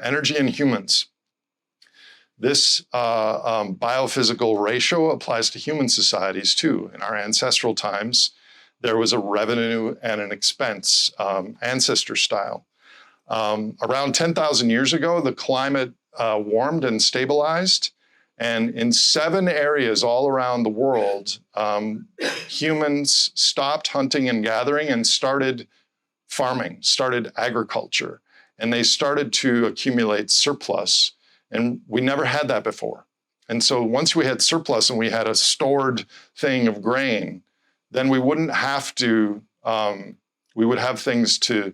energy and humans. This biophysical ratio applies to human societies too. In our ancestral times, there was a revenue and an expense, ancestor style. Around 10,000 years ago, the climate warmed and stabilized. And in 7 areas all around the world, humans stopped hunting and gathering and started farming, started agriculture. And they started to accumulate surplus. And we never had that before. And so once we had surplus and we had a stored thing of grain, then we wouldn't have to, we would have things to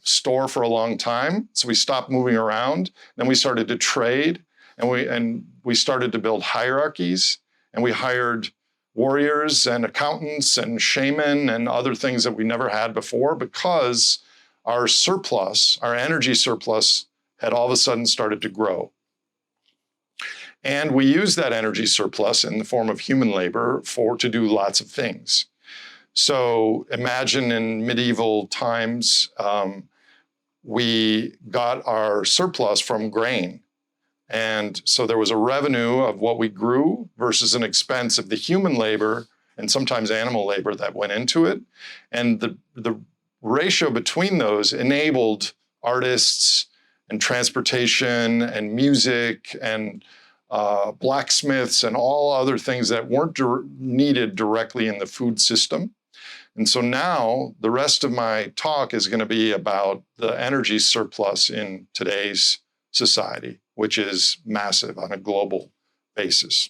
store for a long time. So we stopped moving around. Then we started to trade, and we started to build hierarchies, and we hired warriors and accountants and shaman and other things that we never had before, because our surplus, our energy surplus, had all of a sudden started to grow. And we use that energy surplus in the form of human labor to do lots of things. So imagine in medieval times, we got our surplus from grain. And so there was a revenue of what we grew versus an expense of the human labor and sometimes animal labor that went into it. And the ratio between those enabled artists and transportation and music and blacksmiths and all other things that weren't needed directly in the food system. And so now the rest of my talk is going to be about the energy surplus in today's society, which is massive on a global basis.